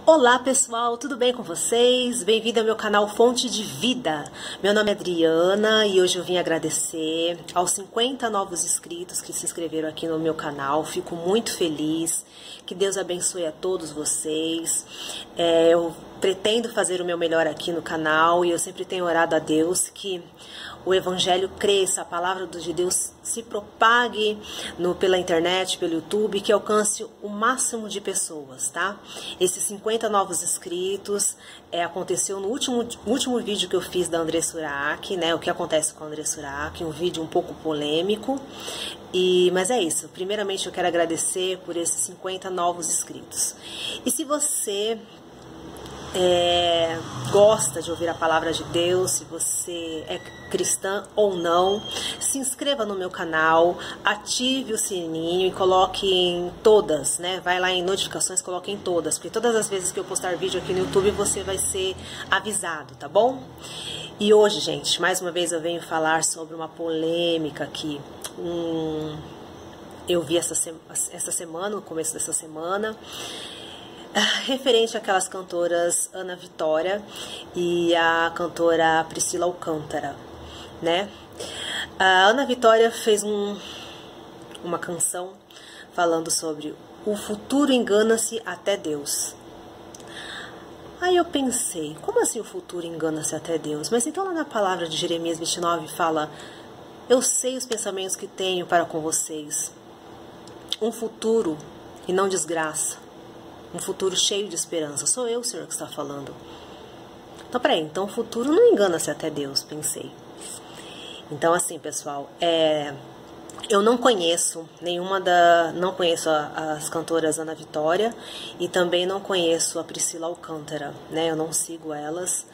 Olá pessoal, tudo bem com vocês? Bem-vindo ao meu canal Fonte de Vida. Meu nome é Adriana e hoje eu vim agradecer aos 50 novos inscritos que se inscreveram aqui no meu canal. Fico muito feliz, que Deus abençoe a todos vocês. Eu pretendo fazer o meu melhor aqui no canal e eu sempre tenho orado a Deus que o Evangelho cresça, a palavra de Deus se propague pela internet, pelo YouTube, que alcance o máximo de pessoas, tá? Esses 50 novos inscritos aconteceu no último vídeo que eu fiz da André Surak, né? O que acontece com a André Surak, um vídeo um pouco polêmico. Mas é isso, primeiramente eu quero agradecer por esses 50 novos inscritos. E se você gosta de ouvir a palavra de Deus, se você é cristã ou não, se inscreva no meu canal, ative o sininho e coloque em todas, né? Vai lá em notificações, coloque em todas, porque todas as vezes que eu postar vídeo aqui no YouTube você vai ser avisado, tá bom? E hoje, gente, mais uma vez eu venho falar sobre uma polêmica aqui. Eu vi essa semana, no começo dessa semana, referente àquelas cantoras Ana Vitória e a cantora Priscila Alcântara, né? A Ana Vitória fez uma canção falando sobre o futuro engana-se até Deus. Aí eu pensei, como assim o futuro engana-se até Deus? Mas então lá na palavra de Jeremias 29 fala: eu sei os pensamentos que tenho para com vocês, um futuro e não desgraça, um futuro cheio de esperança. Sou eu, Senhor, que está falando. Então, peraí, então o futuro não engana-se até Deus, pensei. Então, assim, pessoal, eu não conheço não conheço as cantoras Ana Vitória e também não conheço a Priscila Alcântara, né? Eu não sigo elas.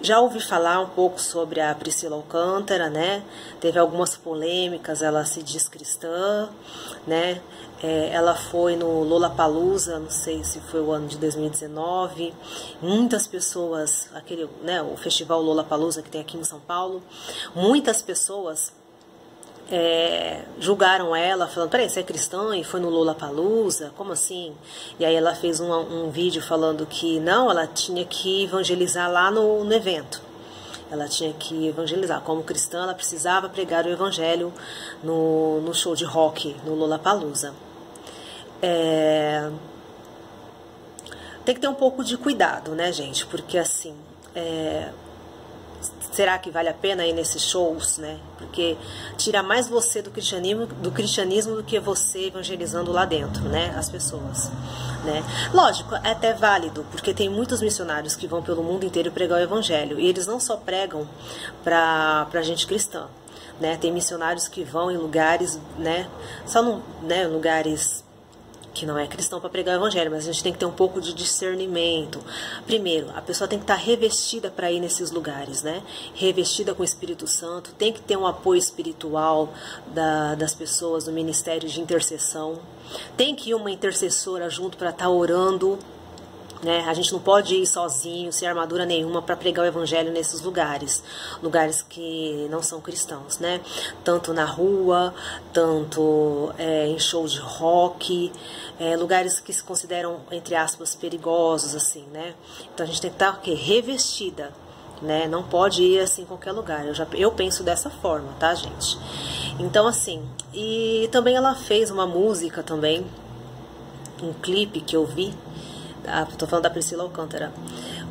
Já ouvi falar um pouco sobre a Priscila Alcântara, né? Teve algumas polêmicas, ela se diz cristã, né? Ela foi no Lollapalooza, não sei se foi o ano de 2019. Muitas pessoas, o festival Lollapalooza que tem aqui em São Paulo, muitas pessoas julgaram ela, falando: peraí, você é cristã e foi no Lollapalooza? Como assim? E aí ela fez um vídeo falando que não, ela tinha que evangelizar lá no evento. Ela tinha que evangelizar. Como cristã, ela precisava pregar o evangelho no show de rock, no Lollapalooza. Tem que ter um pouco de cuidado, né, gente? Porque assim, será que vale a pena ir nesses shows, né? Porque tira mais você do cristianismo do que você evangelizando lá dentro, né? As pessoas, né? Lógico, é até válido, porque tem muitos missionários que vão pelo mundo inteiro pregar o evangelho. E eles não só pregam pra gente cristã, né? Tem missionários que vão em lugares, né? Lugares que não é cristão para pregar o evangelho, mas a gente tem que ter um pouco de discernimento. Primeiro, a pessoa tem que estar revestida para ir nesses lugares, né? Revestida com o Espírito Santo, tem que ter um apoio espiritual das pessoas, do ministério de intercessão. Tem que ir uma intercessora junto para estar orando, né? A gente não pode ir sozinho, sem armadura nenhuma, para pregar o evangelho nesses lugares que não são cristãos, né? Tanto na rua, tanto em show de rock, lugares que se consideram, entre aspas, perigosos, assim, né? Então a gente tem que estar revestida, né? Não pode ir assim em qualquer lugar. Eu penso dessa forma, tá, gente? Então, assim, e também ela fez uma música também, um clipe que eu vi. Tô falando da Priscila Alcântara.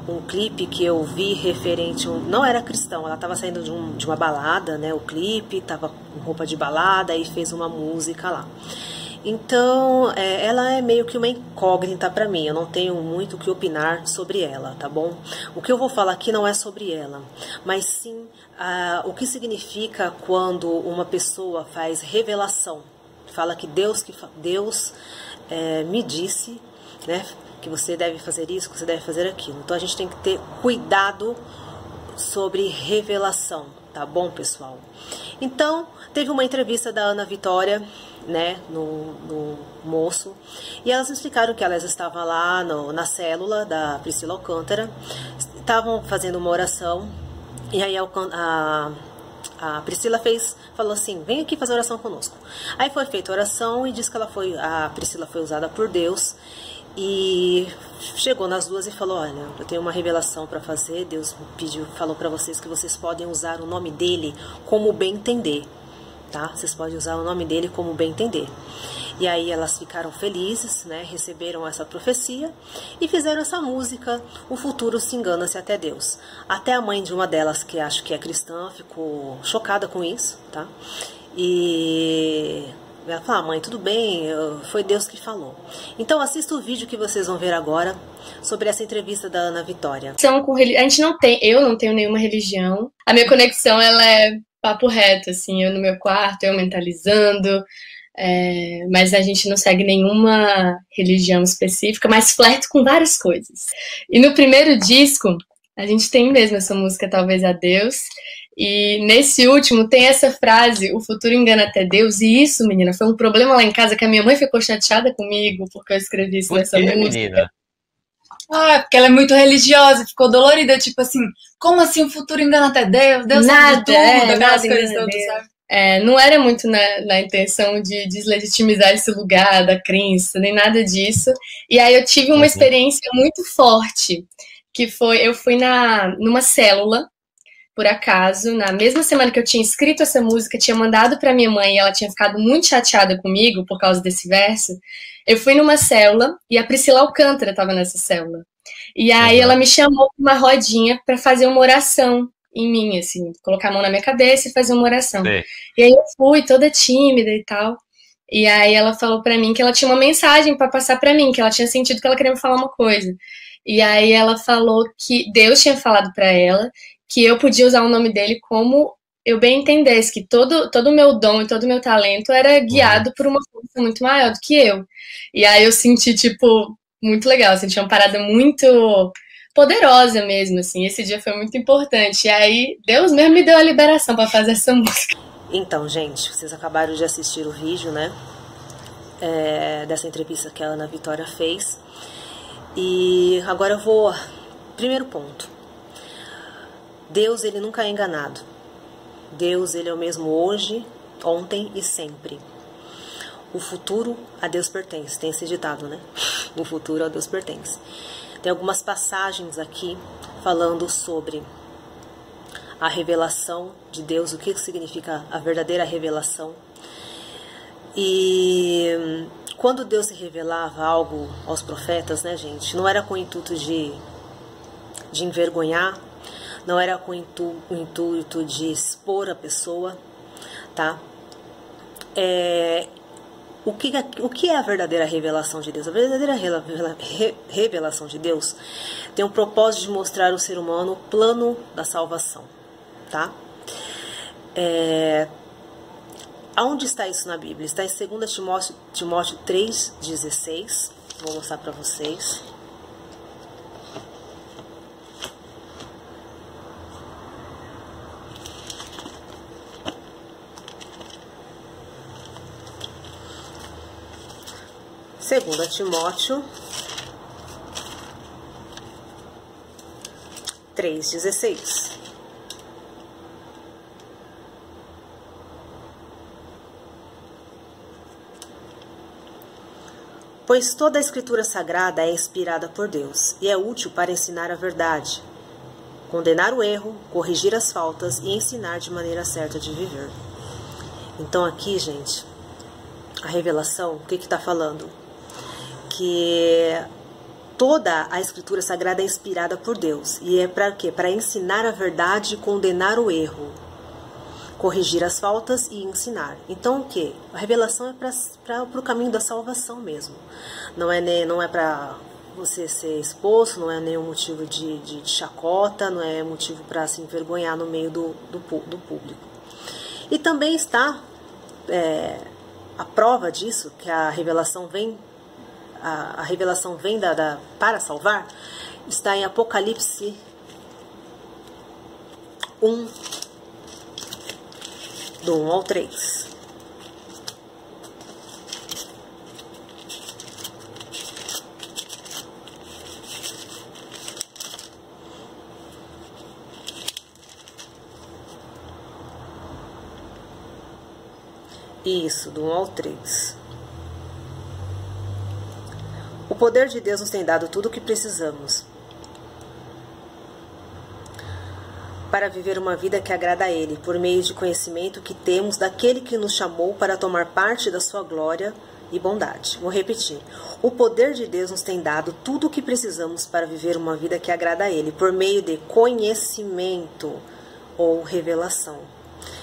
Um clipe que eu vi referente... Não era cristão, ela estava saindo de uma balada, né? O clipe, estava com roupa de balada e fez uma música lá. Então, ela é meio que uma incógnita para mim. Eu não tenho muito o que opinar sobre ela, tá bom? O que eu vou falar aqui não é sobre ela, mas sim o que significa quando uma pessoa faz revelação. Fala que Deus me disse, né? Que você deve fazer isso, que você deve fazer aquilo. Então a gente tem que ter cuidado sobre revelação, tá bom, pessoal? Então, teve uma entrevista da Ana Vitória, né, no Moço, e elas explicaram que elas estavam lá na célula da Priscila Alcântara, estavam fazendo uma oração, e aí a a Priscila falou assim, vem aqui fazer oração conosco. Aí foi feita a oração e disse que a Priscila foi usada por Deus e chegou nas duas e falou, olha, eu tenho uma revelação para fazer, Deus falou para vocês que vocês podem usar o nome dele como bem entender, tá? Vocês podem usar o nome dele como bem entender. E aí elas ficaram felizes, né? Receberam essa profecia e fizeram essa música, O Futuro Se Engana-se Até Deus. Até a mãe de uma delas, que acho que é cristã, ficou chocada com isso, tá? E ela falou, mãe, tudo bem, foi Deus que falou. Então assista o vídeo que vocês vão ver agora sobre essa entrevista da Ana Vitória. A gente não tem, eu não tenho nenhuma religião. A minha conexão, ela é papo reto, assim, eu no meu quarto, eu mentalizando. Mas a gente não segue nenhuma religião específica, mas flerto com várias coisas. E no primeiro disco, a gente tem mesmo essa música Talvez a Deus, e nesse último tem essa frase, o futuro engana até Deus, e isso, menina, foi um problema lá em casa, que a minha mãe ficou chateada comigo, porque eu escrevi isso nessa música. Menina? Porque ela é muito religiosa, ficou dolorida, tipo assim, como assim o futuro engana até Deus? Deus sabe de tudo, aquelas coisas todas, sabe? Não era muito na intenção de deslegitimizar esse lugar da crença, nem nada disso. E aí eu tive uma experiência muito forte, que foi, eu fui numa célula, por acaso, na mesma semana que eu tinha escrito essa música, tinha mandado para minha mãe e ela tinha ficado muito chateada comigo por causa desse verso. Eu fui numa célula e a Priscila Alcântara estava nessa célula. E aí ela me chamou para uma rodinha para fazer uma oração em mim, assim, colocar a mão na minha cabeça e fazer uma oração. Sim. E aí eu fui toda tímida e tal, e aí ela falou pra mim que ela tinha uma mensagem pra passar pra mim, que ela tinha sentido que ela queria me falar uma coisa. E aí ela falou que Deus tinha falado pra ela que eu podia usar o nome dele como eu bem entendesse, que todo o meu dom e todo o meu talento era guiado por uma força muito maior do que eu. E aí eu senti, tipo, muito legal, senti uma parada muito poderosa mesmo, assim, esse dia foi muito importante, e aí Deus mesmo me deu a liberação para fazer essa música. Então, gente, vocês acabaram de assistir o vídeo, né, dessa entrevista que a Ana Vitória fez, e agora eu vou, primeiro ponto, Deus, ele nunca é enganado, Deus, ele é o mesmo hoje, ontem e sempre. O futuro a Deus pertence, tem esse ditado, né, o futuro a Deus pertence. Tem algumas passagens aqui falando sobre a revelação de Deus, o que significa a verdadeira revelação. E quando Deus se revelava algo aos profetas, né, gente, não era com o intuito de envergonhar, não era com o intuito de expor a pessoa, tá? O que é a verdadeira revelação de Deus? A verdadeira revelação de Deus tem o propósito de mostrar ao ser humano o plano da salvação, tá? Aonde está isso na Bíblia? Está em 2 Timóteo 3,16. Vou mostrar para vocês. Segunda Timóteo 3,16. Pois toda a Escritura Sagrada é inspirada por Deus e é útil para ensinar a verdade, condenar o erro, corrigir as faltas e ensinar de maneira certa de viver. Então aqui, gente, a revelação, o que está falando? Que toda a Escritura Sagrada é inspirada por Deus. E é para quê? Para ensinar a verdade e condenar o erro. Corrigir as faltas e ensinar. Então o quê? A revelação é para o caminho da salvação mesmo. Não é para você ser exposto, não é nenhum motivo de chacota, não é motivo para se envergonhar no meio do público. E também está a prova disso, que a revelação vem para salvar, está em Apocalipse 1, do 1 ao 3. Isso, do 1 ao 3. O poder de Deus nos tem dado tudo o que precisamos para viver uma vida que agrada a Ele, por meio de conhecimento que temos daquele que nos chamou para tomar parte da sua glória e bondade. Vou repetir. O poder de Deus nos tem dado tudo o que precisamos para viver uma vida que agrada a Ele, por meio de conhecimento ou revelação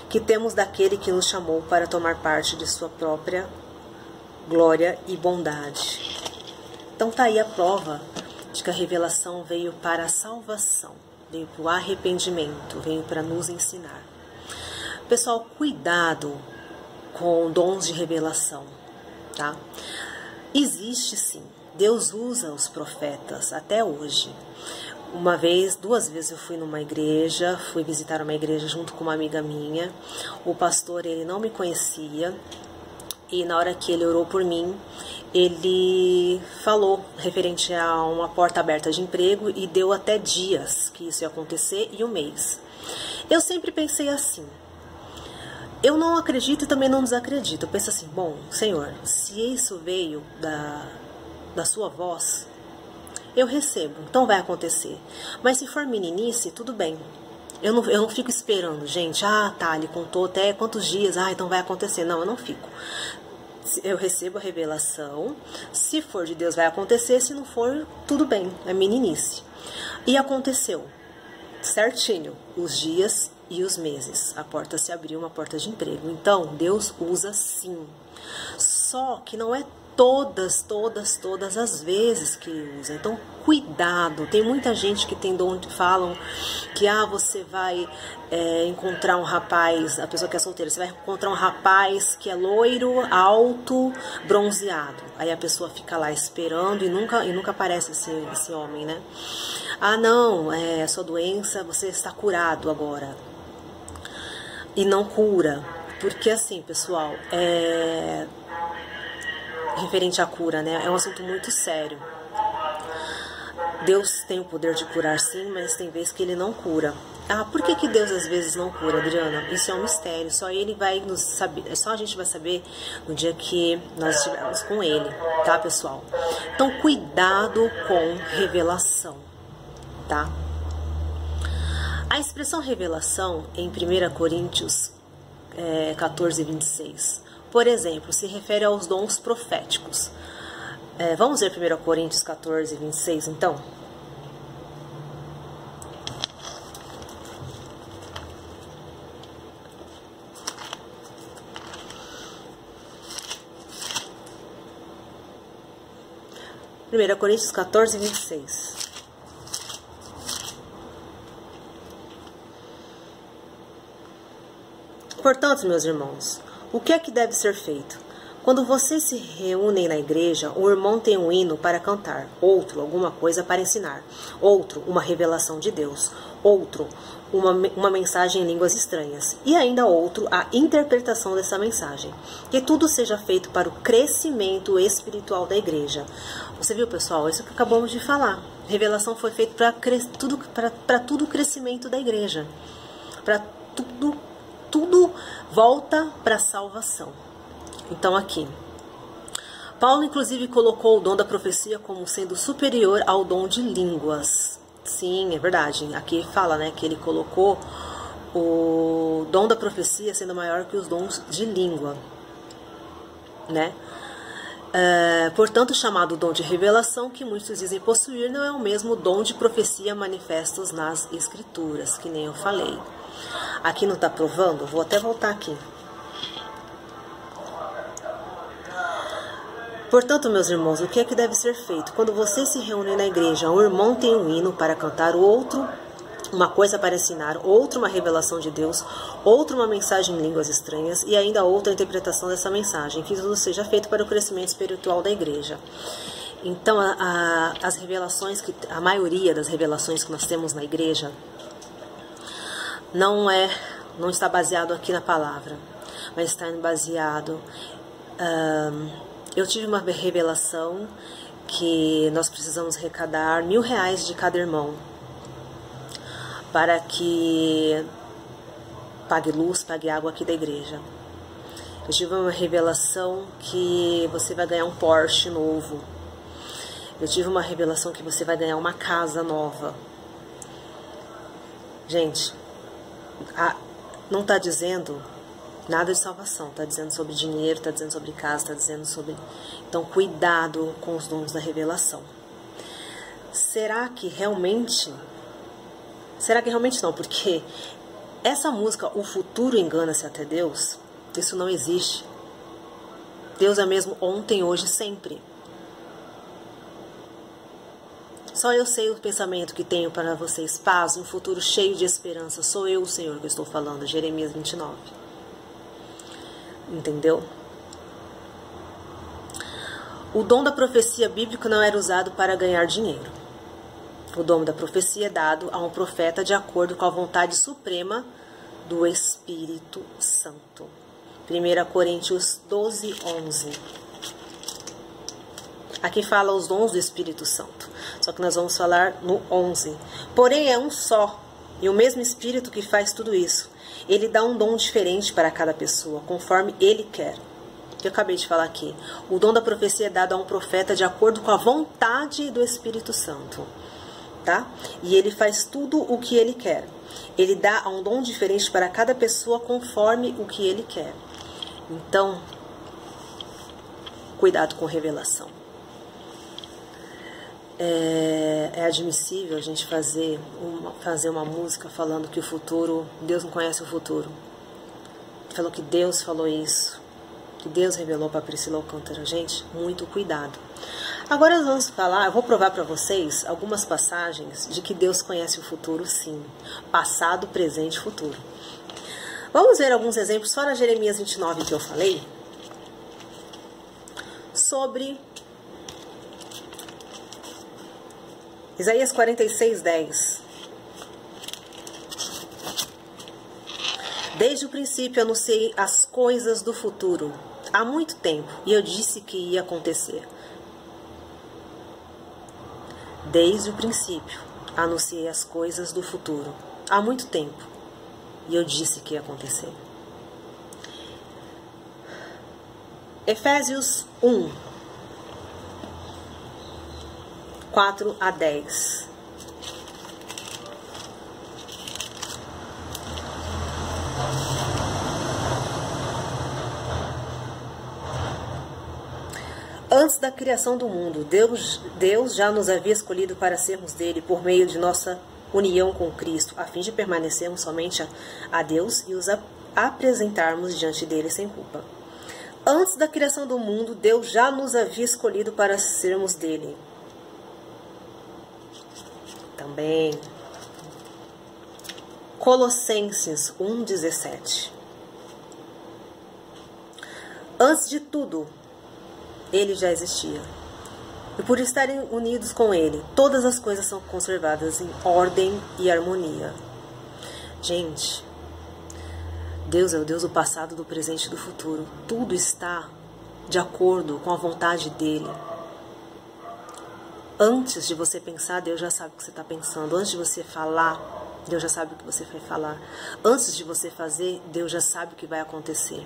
que temos daquele que nos chamou para tomar parte de sua própria glória e bondade. Então tá aí a prova de que a revelação veio para a salvação, veio para o arrependimento, veio para nos ensinar. Pessoal, cuidado com dons de revelação, tá? Existe sim, Deus usa os profetas até hoje. Uma vez, 2 vezes eu fui numa igreja, fui visitar uma igreja junto com uma amiga minha. O pastor, ele não me conhecia e na hora que ele orou por mim, ele falou referente a uma porta aberta de emprego e deu até dias que isso ia acontecer e um mês. Eu sempre pensei assim, eu não acredito e também não desacredito. Eu penso assim, bom, Senhor, se isso veio da sua voz, eu recebo, então vai acontecer. Mas se for meninice, tudo bem. Eu não fico esperando, gente, tá, ele contou até quantos dias, então vai acontecer. Não, eu não fico. Eu recebo a revelação, se for de Deus vai acontecer, se não for, tudo bem, é meninice. E aconteceu, certinho, os dias e os meses. A porta se abriu, uma porta de emprego. Então, Deus usa sim. Só que não é todas as vezes que usa. Então, cuidado. Tem muita gente que tem dom, falam que você vai encontrar um rapaz, a pessoa que é solteira, você vai encontrar um rapaz que é loiro, alto, bronzeado. Aí a pessoa fica lá esperando e nunca aparece esse homem, né? Não, a sua doença, você está curado agora. E não cura. Porque assim, pessoal, referente à cura, né? É um assunto muito sério. Deus tem o poder de curar sim, mas tem vezes que Ele não cura. Por que Deus às vezes não cura, Adriana? Isso é um mistério, só Ele vai nos saber, só a gente vai saber no dia que nós estivermos com Ele, tá, pessoal? Então, cuidado com revelação, tá? A expressão revelação em 1 Coríntios 14, 26, por exemplo, se refere aos dons proféticos. Vamos ver 1 Coríntios 14, 26, então? Primeira Coríntios 14, 26. Portanto, meus irmãos, o que é que deve ser feito? Quando vocês se reúnem na igreja, um irmão tem um hino para cantar, outro alguma coisa para ensinar, outro uma revelação de Deus, outro uma mensagem em línguas estranhas, e ainda outro a interpretação dessa mensagem. Que tudo seja feito para o crescimento espiritual da igreja. Você viu, pessoal? Isso que acabamos de falar. Revelação foi feita para tudo o crescimento da igreja. Para tudo volta para a salvação. Então aqui, Paulo inclusive colocou o dom da profecia como sendo superior ao dom de línguas. Sim, é verdade. Aqui fala, né, que ele colocou o dom da profecia sendo maior que os dons de língua, né? Portanto, chamado dom de revelação, que muitos dizem possuir, não é o mesmo dom de profecia manifestos nas escrituras, que nem eu falei. Aqui não está provando? Vou até voltar aqui. Portanto, meus irmãos, o que é que deve ser feito? Quando vocês se reúnem na igreja, um irmão tem um hino para cantar, o outro uma coisa para ensinar, outro uma revelação de Deus, outro uma mensagem em línguas estranhas e ainda outra interpretação dessa mensagem, que tudo seja feito para o crescimento espiritual da igreja. Então, as revelações, a maioria das revelações que nós temos na igreja não está baseado aqui na palavra, mas está baseado... eu tive uma revelação que nós precisamos arrecadar R$1.000 de cada irmão para que pague luz, pague água aqui da igreja. Eu tive uma revelação que você vai ganhar um Porsche novo. Eu tive uma revelação que você vai ganhar uma casa nova. Gente, não está dizendo nada de salvação. Está dizendo sobre dinheiro, está dizendo sobre casa, está dizendo sobre... Então, cuidado com os dons da revelação. Será que realmente não? Porque essa música, O Futuro Engana-se Até Deus, isso não existe. Deus é mesmo ontem, hoje e sempre. Só eu sei o pensamento que tenho para vocês, paz, um futuro cheio de esperança. Sou eu, o Senhor, que estou falando, Jeremias 29. Entendeu? O dom da profecia bíblica não era usado para ganhar dinheiro. O dom da profecia é dado a um profeta de acordo com a vontade suprema do Espírito Santo. 1 Coríntios 12, 11. Aqui fala os dons do Espírito Santo. Só que nós vamos falar no 11. Porém é um só, e o mesmo Espírito que faz tudo isso. Ele dá um dom diferente para cada pessoa, conforme Ele quer. Que eu acabei de falar aqui. O dom da profecia é dado a um profeta de acordo com a vontade do Espírito Santo. Tá? E ele faz tudo o que ele quer. Ele dá um dom diferente para cada pessoa conforme o que ele quer. Então, cuidado com revelação. É admissível a gente fazer uma música falando que o futuro, Deus não conhece o futuro. Falou que Deus falou isso, que Deus revelou para Priscila Alcântara. Gente, muito cuidado. Agora nós vamos falar, eu vou provar para vocês algumas passagens de que Deus conhece o futuro, sim. Passado, presente e futuro. Vamos ver alguns exemplos, fora Jeremias 29 que eu falei, sobre Isaías 46, 10. Desde o princípio anunciei as coisas do futuro, há muito tempo, e eu disse que ia acontecer. Desde o princípio anunciei as coisas do futuro, há muito tempo, e eu disse que ia acontecer. Efésios 1, 4 a 10. Antes da criação do mundo, Deus já nos havia escolhido para sermos dele por meio de nossa união com Cristo, a fim de permanecermos somente a Deus e os apresentarmos diante dele sem culpa. Antes da criação do mundo, Deus já nos havia escolhido para sermos dele. Também Colossenses 1,17. Antes de tudo, ele já existia. E por estarem unidos com ele, todas as coisas são conservadas em ordem e harmonia. Gente, Deus é o Deus do passado, do presente e do futuro. Tudo está de acordo com a vontade dele. Antes de você pensar, Deus já sabe o que você está pensando. Antes de você falar, Deus já sabe o que você vai falar. Antes de você fazer, Deus já sabe o que vai acontecer.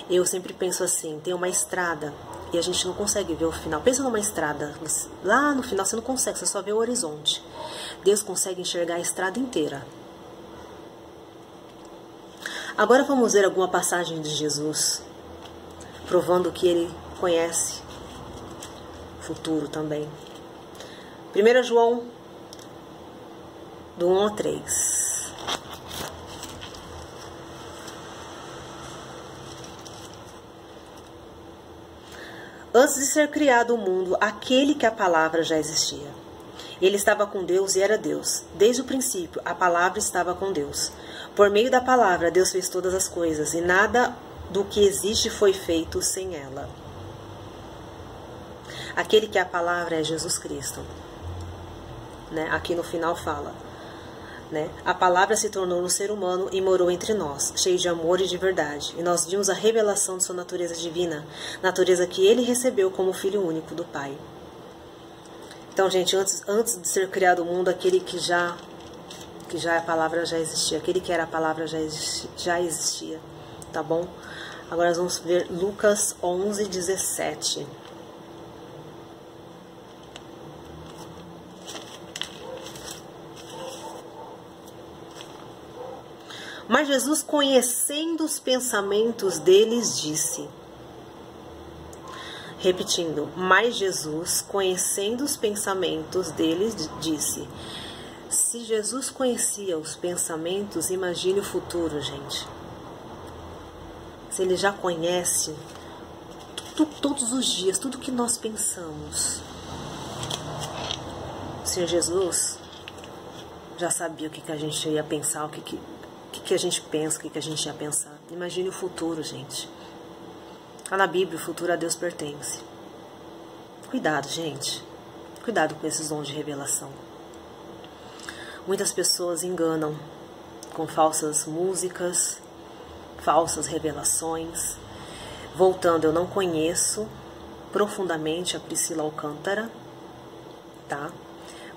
Eu sempre penso assim, tem uma estrada e a gente não consegue ver o final. Pensa numa estrada, lá no final você não consegue, você só vê o horizonte. Deus consegue enxergar a estrada inteira. Agora vamos ver alguma passagem de Jesus, provando que ele conhece o futuro também. 1 João, do 1 ao 3. Antes de ser criado o mundo, aquele que a palavra já existia. Ele estava com Deus e era Deus. Desde o princípio, a palavra estava com Deus. Por meio da palavra, Deus fez todas as coisas, e nada do que existe foi feito sem ela. Aquele que é a palavra é Jesus Cristo. Né? Aqui no final fala. Né? A palavra se tornou um ser humano e morou entre nós, cheio de amor e de verdade. E nós vimos a revelação de sua natureza divina, natureza que ele recebeu como filho único do Pai. Então, gente, antes de ser criado o mundo, aquele que já a palavra já existia, aquele que era a palavra já existia. tá bom? Agora nós vamos ver Lucas 11, 17. Mas Jesus, conhecendo os pensamentos deles, disse... Repetindo, mas Jesus, conhecendo os pensamentos deles, disse... Se Jesus conhecia os pensamentos, imagine o futuro, gente. Se ele já conhece todos os dias, tudo que nós pensamos. O Senhor Jesus já sabia o que a gente ia pensar, o que a gente pensa, o que a gente ia pensar. Imagine o futuro, gente. Lá na Bíblia, o futuro a Deus pertence. Cuidado, gente. Cuidado com esses dons de revelação. Muitas pessoas enganam com falsas músicas, falsas revelações. Voltando, eu não conheço profundamente a Priscila Alcântara, tá?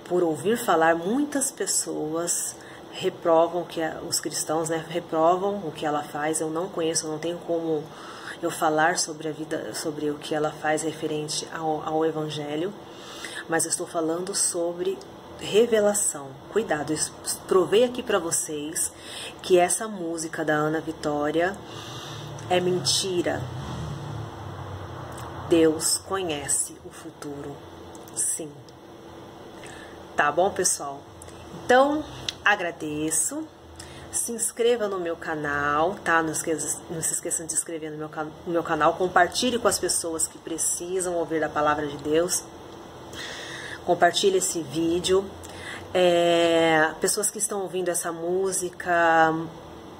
Por ouvir falar, muitas pessoas reprovam que os cristãos, né, reprovam o que ela faz. Eu não conheço, eu não tenho como eu falar sobre a vida, sobre o que ela faz referente ao Evangelho, mas eu estou falando sobre revelação. Cuidado, eu provei aqui para vocês que essa música da Ana Vitória é mentira. Deus conhece o futuro, sim. Tá bom, pessoal? Então, agradeço. Se inscreva no meu canal, tá? Não se esqueçam de se inscrever no meu canal. Compartilhe com as pessoas que precisam ouvir a palavra de Deus. Compartilhe esse vídeo. Pessoas que estão ouvindo essa música,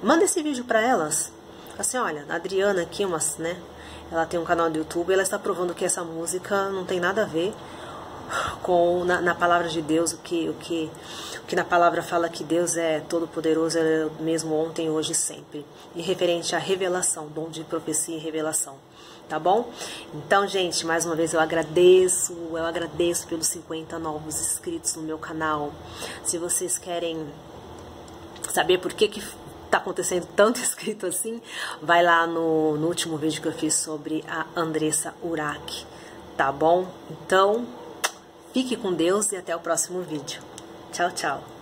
manda esse vídeo para elas. Assim, olha, a Adriana aqui, né? Ela tem um canal do YouTube, ela está provando que essa música não tem nada a ver com na palavra de Deus, o que na palavra fala que Deus é todo-poderoso, é o mesmo ontem, hoje e sempre. E referente à revelação, dom de profecia e revelação. Tá bom? Então, gente, mais uma vez eu agradeço pelos 50 novos inscritos no meu canal. Se vocês querem saber por que tá acontecendo tanto inscrito assim, vai lá no último vídeo que eu fiz sobre a Andressa Urach, tá bom? Então, fique com Deus e até o próximo vídeo. Tchau, tchau.